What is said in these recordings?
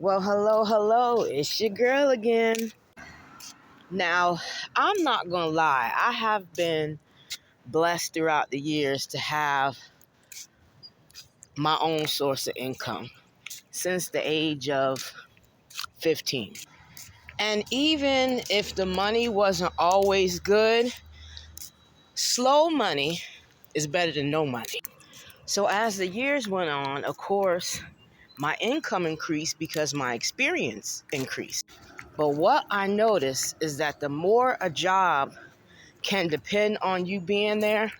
Well, hello, hello. It's your girl again. Now, I'm not going to lie. I have been blessed throughout the years to have my own source of income since the age of 15. And even if the money wasn't always good, slow money is better than no money. So as the years went on, of course, my income increased because my experience increased. But what I noticed is that the more a job can depend on you being there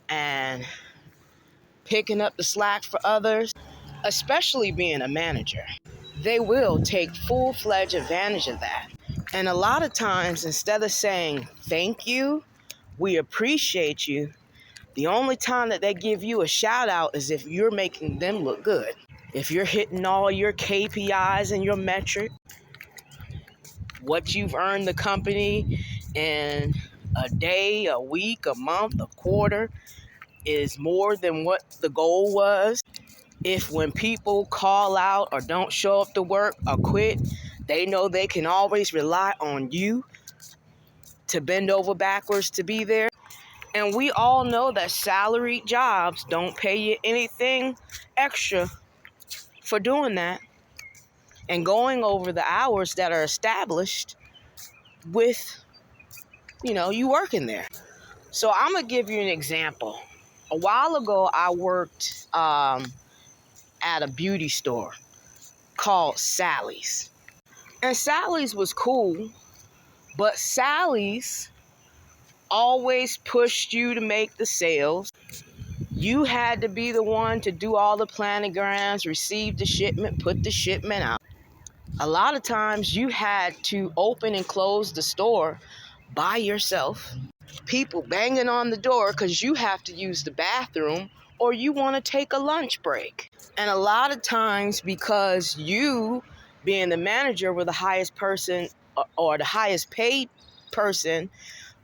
and picking up the slack for others, especially being a manager, they will take full-fledged advantage of that. And a lot of times, instead of saying, thank you, we appreciate you, the only time that they give you a shout out is if you're making them look good. If you're hitting all your KPIs and your metric, what you've earned the company in a day, a week, a month, a quarter is more than what the goal was. If when people call out or don't show up to work or quit, they know they can always rely on you to bend over backwards to be there. And we all know that salaried jobs don't pay you anything extra for doing that and going over the hours that are established with, you working there. So I'm going to give you an example. A while ago, I worked at a beauty store called Sally's. And Sally's was cool, but Sally's always pushed you to make the sales. You had to be the one to do all the planograms, receive the shipment, put the shipment out. A lot of times you had to open and close the store by yourself. People banging on the door because you have to use the bathroom or you want to take a lunch break. And a lot of times, because you, being the manager, were the highest person or the highest paid person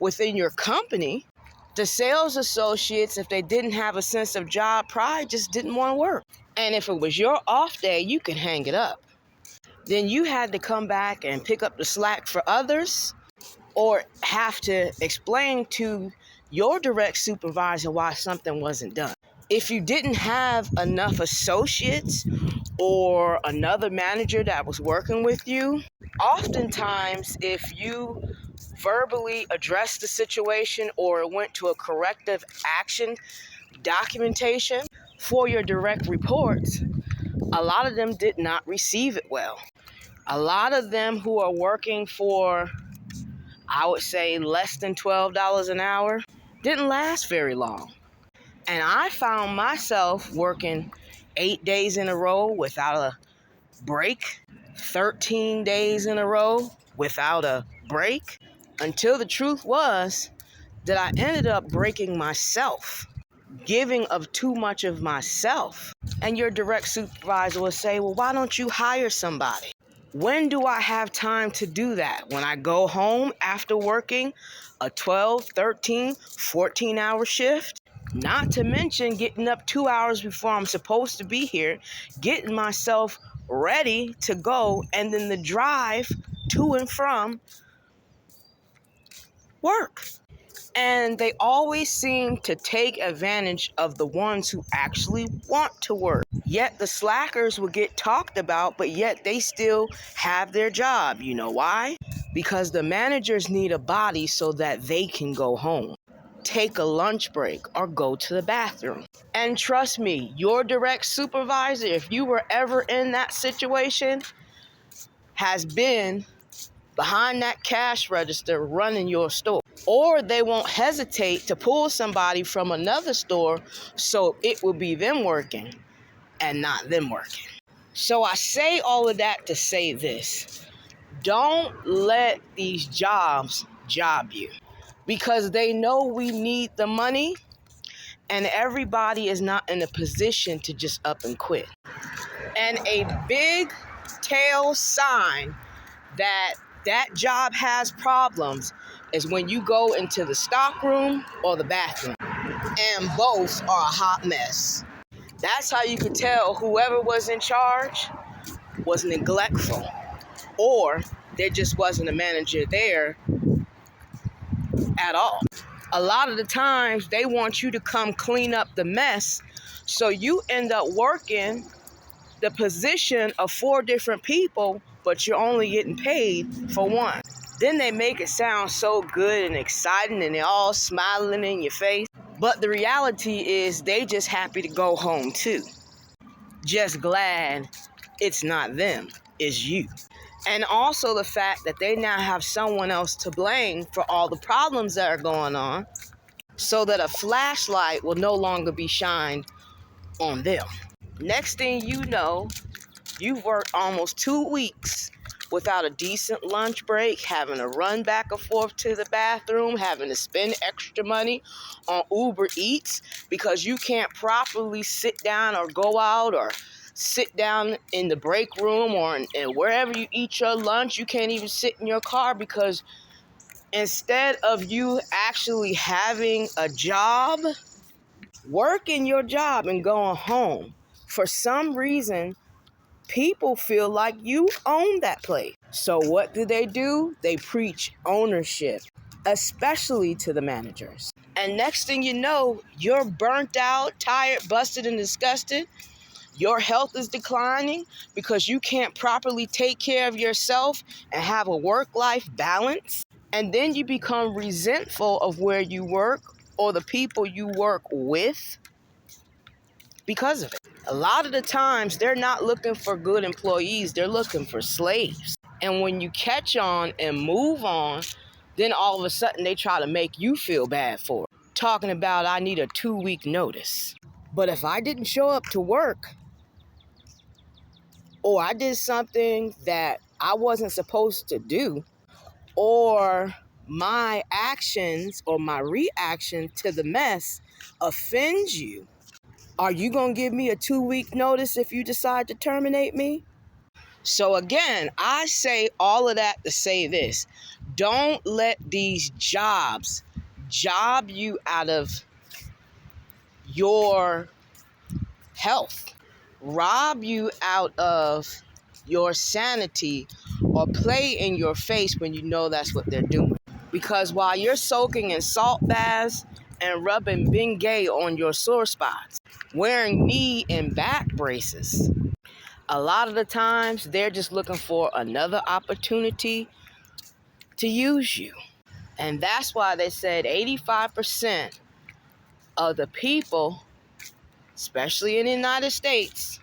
within your company, the sales associates, if they didn't have a sense of job pride, just didn't want to work. And if it was your off day, you could hang it up. Then you had to come back and pick up the slack for others or have to explain to your direct supervisor why something wasn't done. If you didn't have enough associates or another manager that was working with you, oftentimes if you verbally addressed the situation or went to a corrective action documentation for your direct reports, a lot of them did not receive it well. A lot of them who are working for, I would say, less than $12 an hour didn't last very long. And I found myself working 8 days in a row without a break, 13 days in a row without a break, until the truth was that I ended up breaking myself, giving of too much of myself. And your direct supervisor will say, well, why don't you hire somebody? When do I have time to do that? When I go home after working a 12, 13, 14-hour shift? Not to mention getting up 2 hours before I'm supposed to be here, getting myself ready to go, and then the drive to and from work. And they always seem to take advantage of the ones who actually want to work. Yet the slackers will get talked about, but yet they still have their job. You know why? Because the managers need a body so that they can go home, take a lunch break, or go to the bathroom. And trust me, your direct supervisor, if you were ever in that situation, has been behind that cash register running your store. Or they won't hesitate to pull somebody from another store so it will be them working and not them working. So I say all of that to say this. Don't let these jobs job you, because they know we need the money and everybody is not in a position to just up and quit. And a big tail sign that job has problems is when you go into the stock room or the bathroom, and both are a hot mess. That's how you could tell whoever was in charge was neglectful, or there just wasn't a manager there at all. A lot of the times they want you to come clean up the mess, so you end up working the position of 4 different people, but you're only getting paid for one. Then they make it sound so good and exciting, and they're all smiling in your face. But the reality is they just happy to go home too. Just glad it's not them, it's you. And also the fact that they now have someone else to blame for all the problems that are going on, so that a flashlight will no longer be shined on them. Next thing you know, you've worked almost 2 weeks without a decent lunch break, having to run back and forth to the bathroom, having to spend extra money on Uber Eats because you can't properly sit down or go out or sit down in the break room or wherever you eat your lunch. You can't even sit in your car because instead of you actually having a job, working your job and going home, for some reason, people feel like you own that place. So what do? They preach ownership, especially to the managers. And next thing you know, you're burnt out, tired, busted, and disgusted. Your health is declining because you can't properly take care of yourself and have a work-life balance. And then you become resentful of where you work or the people you work with because of it. A lot of the times, they're not looking for good employees. They're looking for slaves. And when you catch on and move on, then all of a sudden they try to make you feel bad for it. Talking about, I need a 2-week notice. But if I didn't show up to work, or I did something that I wasn't supposed to do, or my actions or my reaction to the mess offends you, are you going to give me a 2-week notice if you decide to terminate me? So again, I say all of that to say this. Don't let these jobs job you out of your health, rob you out of your sanity, or play in your face when you know that's what they're doing. Because while you're soaking in salt baths and rubbing Bengay on your sore spots, wearing knee and back braces, a lot of the times they're just looking for another opportunity to use you. And that's why they said 85% of the people, especially in the United States,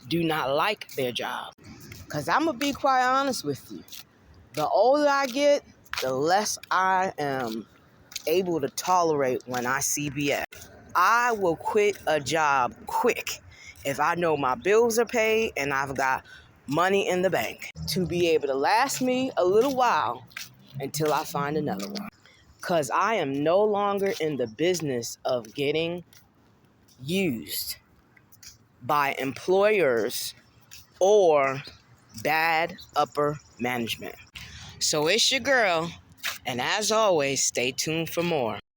do not like their job. Because I'm going to be quite honest with you. The older I get, the less I am able to tolerate when I see BS. I will quit a job quick if I know my bills are paid and I've got money in the bank to be able to last me a little while until I find another one. Because I am no longer in the business of getting used by employers or bad upper management. So it's your girl, and as always, stay tuned for more.